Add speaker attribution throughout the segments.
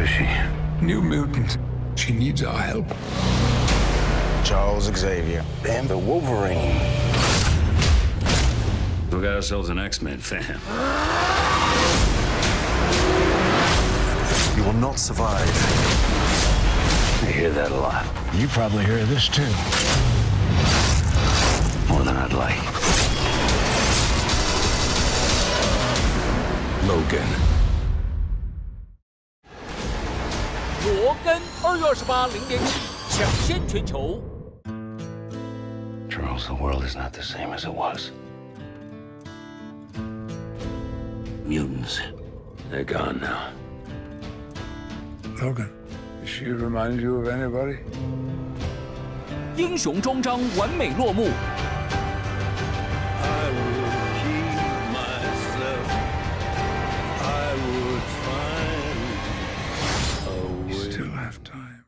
Speaker 1: is she?
Speaker 2: New mutant. She needs our help.
Speaker 3: Charles Xavier and the Wolverine.
Speaker 1: We got ourselves an X-Men fan.
Speaker 3: You will not survive.
Speaker 1: I hear that a lot.
Speaker 3: You probably hear this too.
Speaker 1: More than I'd like.
Speaker 2: Logan.
Speaker 4: 罗根2月28日0点起抢先全球。
Speaker 1: Charles, the world is not the same as it was. Mutants. They're gone now.
Speaker 2: Logan. Does she remind you of anybody?
Speaker 4: 英雄终章完美落幕。
Speaker 5: I would keep myself. I would find a
Speaker 2: We
Speaker 5: way.
Speaker 2: still have time.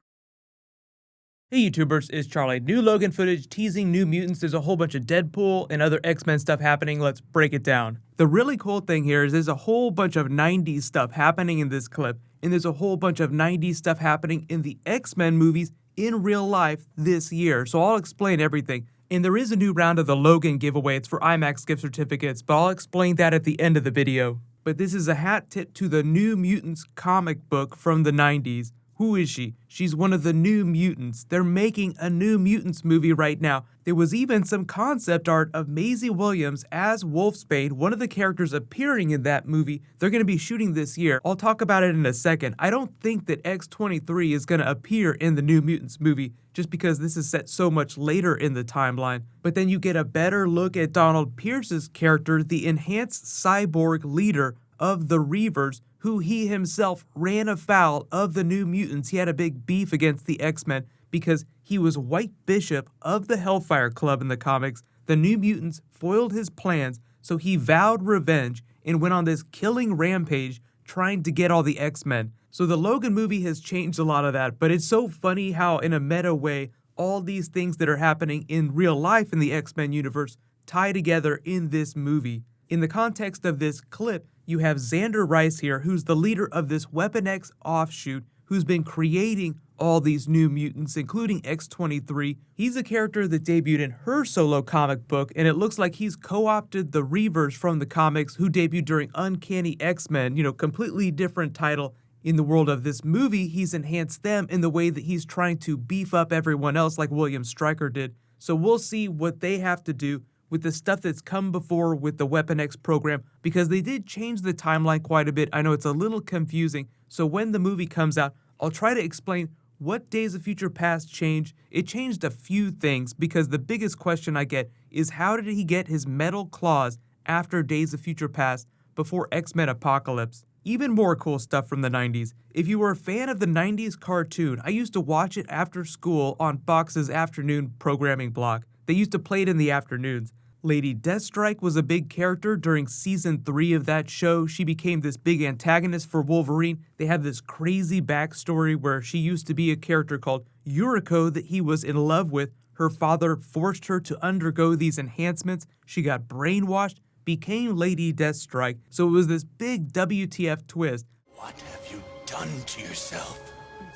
Speaker 6: Hey YouTubers, it's Charlie. New Logan footage teasing New Mutants. There's a whole bunch of Deadpool and other X-Men stuff happening. Let's break it down. The really cool thing here is there's a whole bunch of 90s stuff happening in this clip, and there's a whole bunch of 90s stuff happening in the X-Men movies in real life this year. So I'll explain everything. And there is a new round of the Logan giveaway. It's for IMAX gift certificates, but I'll explain that at the end of the video. But this is a hat tip to the New Mutants comic book from the 90s. Who is she? She's one of the New Mutants. They're making a New Mutants movie right now. There was even some concept art of Maisie Williams as Wolfsbane, one of the characters appearing in that movie. They're going to be shooting this year. I'll talk about it in a second. I don't think that X-23 is going to appear in the New Mutants movie just because this is set so much later in the timeline. But then you get a better look at Donald Pierce's character, the enhanced cyborg leader of the Reavers, who he himself ran afoul of the New Mutants. He had a big beef against the X-Men because he was White Bishop of the Hellfire Club in the comics. The New Mutants foiled his plans, so he vowed revenge and went on this killing rampage trying to get all the X-Men. So the Logan movie has changed a lot of that, but it's so funny how in a meta way, all these things that are happening in real life in the X-Men universe tie together in this movie. In the context of this clip, you have Xander Rice here, who's the leader of this Weapon X offshoot, who's been creating all these New Mutants, including X-23. He's a character that debuted in her solo comic book, and it looks like he's co-opted the Reavers from the comics who debuted during Uncanny X-Men, completely different title. In the world of this movie, he's enhanced them in the way that he's trying to beef up everyone else like William Stryker did. So we'll see what they have to do with the stuff that's come before with the Weapon X program, because they did change the timeline quite a bit. I know it's a little confusing, so when the movie comes out, I'll try to explain what Days of Future Past changed. It changed a few things, because the biggest question I get is how did he get his metal claws after Days of Future Past before X-Men Apocalypse? Even more cool stuff from the 90s. If you were a fan of the 90s cartoon, I used to watch it after school on Fox's afternoon programming block. They used to play it in the afternoons. Lady Deathstrike was a big character during season 3 of that show. She became this big antagonist for Wolverine. They have this crazy backstory where she used to be a character called Yuriko that he was in love with. Her father forced her to undergo these enhancements. She got brainwashed, became Lady Deathstrike. So it was this big WTF twist.
Speaker 5: What have you done to yourself?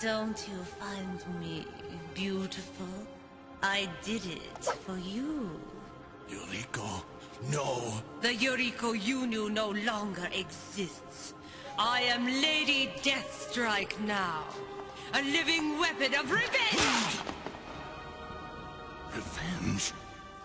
Speaker 7: Don't you find me beautiful? I did it for you.
Speaker 5: Yuriko, no.
Speaker 7: The Yuriko you knew no longer exists. I am Lady Deathstrike now, a living weapon of revenge!
Speaker 5: Revenge?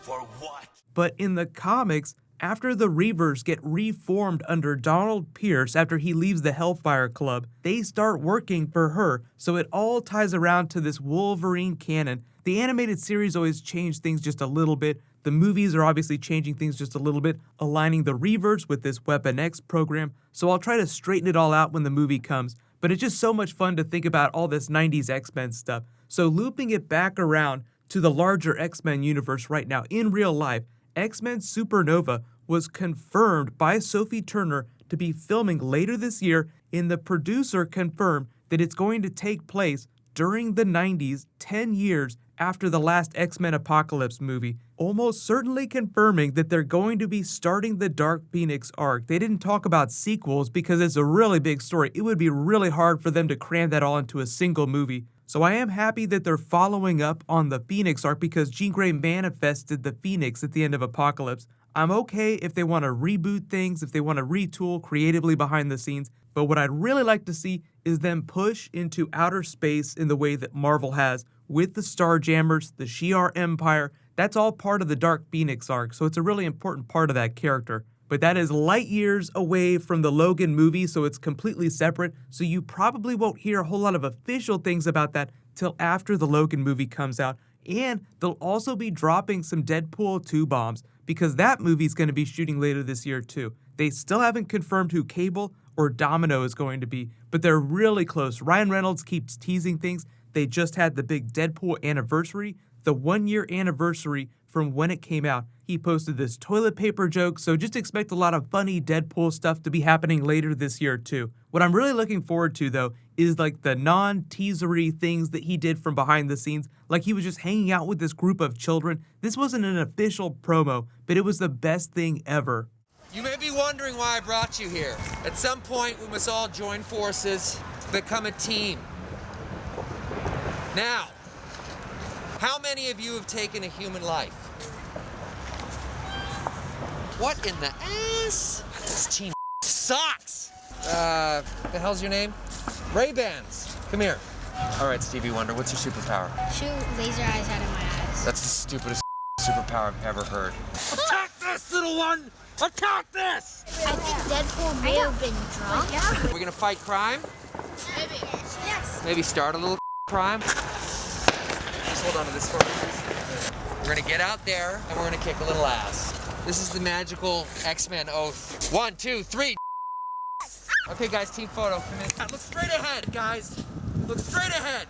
Speaker 5: For what?
Speaker 6: But in the comics, after the Reavers get reformed under Donald Pierce after he leaves the Hellfire Club, they start working for her. So it all ties around to this Wolverine canon. The animated series always changed things just a little bit. The movies are obviously changing things just a little bit, aligning the Reavers with this Weapon X program. So I'll try to straighten it all out when the movie comes. But it's just so much fun to think about all this 90s X-Men stuff. So looping it back around to the larger X-Men universe right now in real life, X-Men Supernova was confirmed by Sophie Turner to be filming later this year, and the producer confirmed that it's going to take place during the 90s, 10 years after the last X-Men Apocalypse movie, almost certainly confirming that they're going to be starting the Dark Phoenix arc. They didn't talk about sequels because it's a really big story. It would be really hard for them to cram that all into a single movie. So I am happy that they're following up on the Phoenix arc because Jean Grey manifested the Phoenix at the end of Apocalypse. I'm okay if they want to reboot things, if they want to retool creatively behind the scenes, but what I'd really like to see is them push into outer space in the way that Marvel has with the Starjammers, the Shi'ar Empire. That's all part of the Dark Phoenix arc, so it's a really important part of that character. But that is light years away from the Logan movie, so it's completely separate, so you probably won't hear a whole lot of official things about that till after the Logan movie comes out. And they'll also be dropping some Deadpool 2 bombs, because that movie's going to be shooting later this year too. They still haven't confirmed who Cable or Domino is going to be, but they're really close. Ryan Reynolds keeps teasing things. They just had the big Deadpool anniversary, the 1-year anniversary from when it came out. He posted this toilet paper joke, so just expect a lot of funny Deadpool stuff to be happening later this year too. What I'm really looking forward to though is like the non-teasery things that he did from behind the scenes, like he was just hanging out with this group of children. This wasn't an official promo, but it was the best thing ever.
Speaker 8: You may be wondering why I brought you here. At some point, we must all join forces, become a team. Now, how many of you have taken a human life? What in the ass? This team sucks. The hell's your name? Ray-Bans. Come here. All right, Stevie Wonder, what's your superpower?
Speaker 9: Shoot laser eyes out of my eyes.
Speaker 8: That's the stupidest superpower I've ever heard. Attack this, little one! Attack this!
Speaker 9: I think Deadpool may have been drunk.
Speaker 8: We're gonna fight crime?
Speaker 9: Maybe. Yes.
Speaker 8: Maybe start a little crime? Just hold on to this for me. We're gonna get out there and we're gonna kick a little ass. This is the magical X-Men oath. 1, 2, 3. Okay, guys, team photo. Come in. Look straight ahead, guys. Look straight ahead.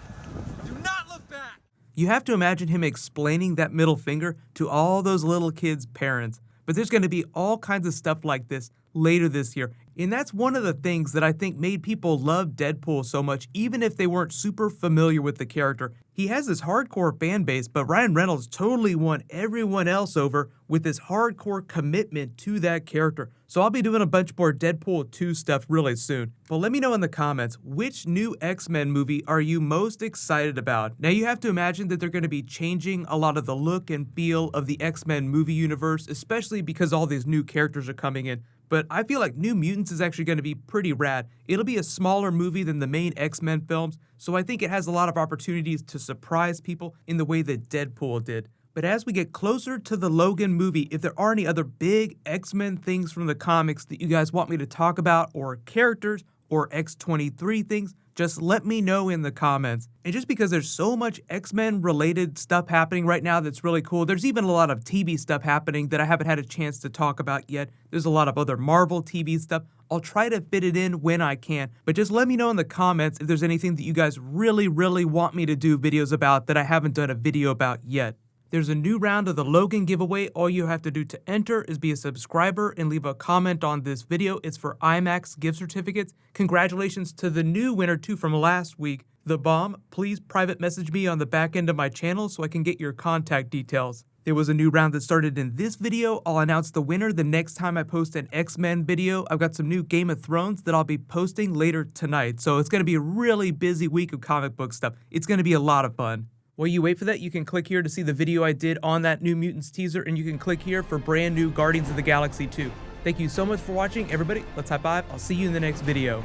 Speaker 8: Do not look back.
Speaker 6: You have to imagine him explaining that middle finger to all those little kids' parents. But there's going to be all kinds of stuff like this later this year. And that's one of the things that I think made people love Deadpool so much, even if they weren't super familiar with the character. He has this hardcore fan base, but Ryan Reynolds totally won everyone else over with his hardcore commitment to that character. So I'll be doing a bunch more Deadpool 2 stuff really soon. But let me know in the comments, which new X-Men movie are you most excited about? Now you have to imagine that they're going to be changing a lot of the look and feel of the X-Men movie universe, especially because all these new characters are coming in. But I feel like New Mutants is actually going to be pretty rad. It'll be a smaller movie than the main X-Men films, so I think it has a lot of opportunities to surprise people in the way that Deadpool did. But as we get closer to the Logan movie, if there are any other big X-Men things from the comics that you guys want me to talk about, or characters, or X-23 things, just let me know in the comments. And just because there's so much X-Men related stuff happening right now that's really cool, there's even a lot of TV stuff happening that I haven't had a chance to talk about yet. There's a lot of other Marvel TV stuff. I'll try to fit it in when I can, but just let me know in the comments if there's anything that you guys really want me to do videos about that I haven't done a video about yet. There's a new round of the Logan giveaway. All you have to do to enter is be a subscriber and leave a comment on this video. It's for IMAX gift certificates. Congratulations to the new winner too from last week, The Bomb. Please private message me on the back end of my channel so I can get your contact details. There was a new round that started in this video. I'll announce the winner the next time I post an X-Men video. I've got some new Game of Thrones that I'll be posting later tonight. So it's going to be a really busy week of comic book stuff. It's going to be a lot of fun. While you wait for that, you can click here to see the video I did on that New Mutants teaser, and you can click here for brand new Guardians of the Galaxy 2. Thank you so much for watching, everybody. Let's high five. I'll see you in the next video.